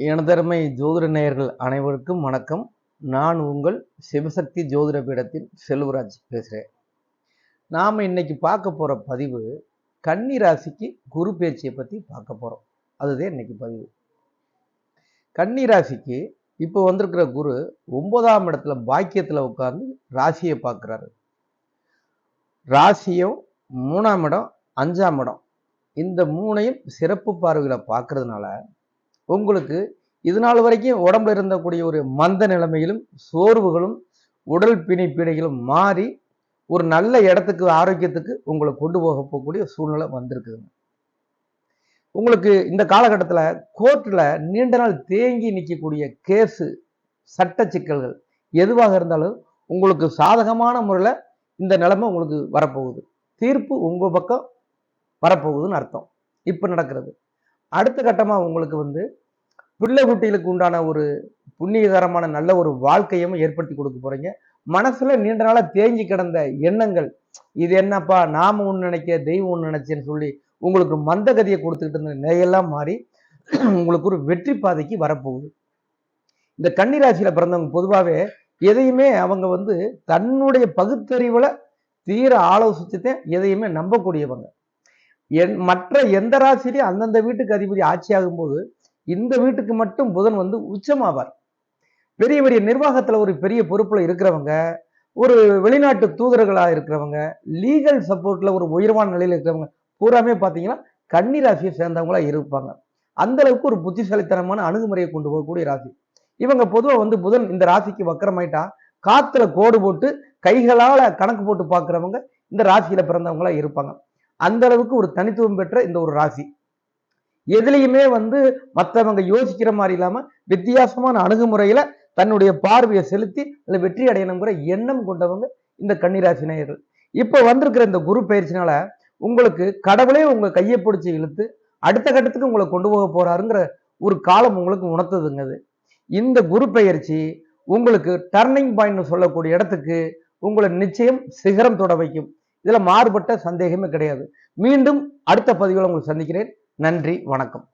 எனதருமை ஜோதிட நேயர்கள் அனைவருக்கும் வணக்கம். நான் உங்கள் சிவசக்தி ஜோதிட பீடத்தின் செல்வராஜ் பேசுகிறேன். நாம் இன்னைக்கு பார்க்க போகிற பதிவு கன்னி ராசிக்கு குரு பேச்சியை பற்றி பார்க்க போகிறோம். அதுதான் இன்னைக்கு பதிவு. கன்னி ராசிக்கு இப்போ வந்திருக்கிற குரு 9ஆம் இடத்துல பாக்கியத்தில் உட்கார்ந்து ராசியை பார்க்குறாரு. ராசியும் 3ஆம் இடம் 5ஆம் இடம் இந்த மூணையும் சிறப்பு பார்வையில் பார்க்கறதுனால உங்களுக்கு இது நாள் வரைக்கும் உடம்புல இருந்தக்கூடிய ஒரு மந்த நிலைமையிலும் சோர்வுகளும் உடல் பிணிப்பீடைகளும் மாறி ஒரு நல்ல இடத்துக்கு ஆரோக்கியத்துக்கு உங்களை கொண்டு போகக்கூடிய சூழ்நிலை வந்திருக்குதுங்க. உங்களுக்கு இந்த காலகட்டத்தில் கோர்ட்டில் நீண்ட நாள் தேங்கி நிற்கக்கூடிய கேஸு சட்ட சிக்கல்கள் எதுவாக இருந்தாலும் உங்களுக்கு சாதகமான முறையில் இந்த நிலைமை உங்களுக்கு வரப்போகுது. தீர்ப்பு உங்கள் பக்கம் வரப்போகுதுன்னு அர்த்தம். இப்போ நடக்கிறது. அடுத்த கட்டமாக உங்களுக்கு பிள்ளை குட்டிகளுக்கு உண்டான ஒரு புண்ணியகரமான நல்ல ஒரு வாழ்க்கையும் ஏற்படுத்தி கொடுக்க போறீங்க. மனசுல நீண்ட நாளா தேங்கி கிடந்த எண்ணங்கள், இது என்னப்பா நாம ஒன்று நினைக்க தெய்வம் ஒன்று நினைச்சேன்னு சொல்லி உங்களுக்கு மந்த கதியை கொடுத்துக்கிட்டு இருந்த நிலையெல்லாம் மாறி உங்களுக்கு ஒரு வெற்றி பாதைக்கு வரப்போகுது. இந்த கன்னிராசியில பிறந்தவங்க பொதுவாகவே எதையுமே அவங்க தன்னுடைய பகுத்தறிவுல தீர ஆலோசிச்சுதான் எதையுமே நம்பக்கூடியவங்க. மற்ற எந்த ராசிலையும் அந்தந்த வீட்டுக்கு அதிபதி ஆட்சி ஆகும்போது இந்த வீட்டுக்கு மட்டும் புதன் உச்சமாவார். பெரிய பெரிய நிர்வாகத்துல ஒரு பெரிய பொறுப்புல இருக்கிறவங்க, ஒரு வெளிநாட்டு தூதர்களா இருக்கிறவங்க, லீகல் சப்போர்ட்ல ஒரு உயர்வான நிலையில இருக்கிறவங்க பூராமே பாத்தீங்கன்னா கன்னி ராசியை சேர்ந்தவங்களா இருப்பாங்க. அந்த அளவுக்கு ஒரு புத்திசாலித்தனமான அணுகுமுறையை கொண்டு போகக்கூடிய ராசி இவங்க. பொதுவா புதன் இந்த ராசிக்கு வக்கரமாயிட்டா காத்துல கோடு போட்டு கைகளால கணக்கு போட்டு பாக்குறவங்க இந்த ராசியில பிறந்தவங்களா இருப்பாங்க. அந்த அளவுக்கு ஒரு தனித்துவம் பெற்ற இந்த ஒரு ராசி. எதுலையுமே மற்றவங்க யோசிக்கிற மாதிரி இல்லாம வித்தியாசமான அணுகுமுறையில தன்னுடைய பார்வையை செலுத்தி அதுல வெற்றி அடையணுங்கிற எண்ணம் கொண்டவங்க இந்த கன்னிராசி நேயர்கள். இப்ப வந்திருக்கிற இந்த குரு பயிற்சினால உங்களுக்கு கடவுளே உங்க கையை பிடிச்சி இழுத்து அடுத்த கட்டத்துக்கு உங்களை கொண்டு போக போறாருங்கிற ஒரு காலம் உங்களுக்கு உணர்த்துதுங்க. இந்த குரு பயிற்சி உங்களுக்கு டர்னிங் பாயிண்ட் சொல்லக்கூடிய இடத்துக்கு உங்களை நிச்சயம் சிகரம் தொட வைக்கும். இதுல மாறுபட்ட சந்தேகமே கிடையாது. மீண்டும் அடுத்த பதிவில் உங்களை சந்திக்கிறேன். நன்றி, வணக்கம்.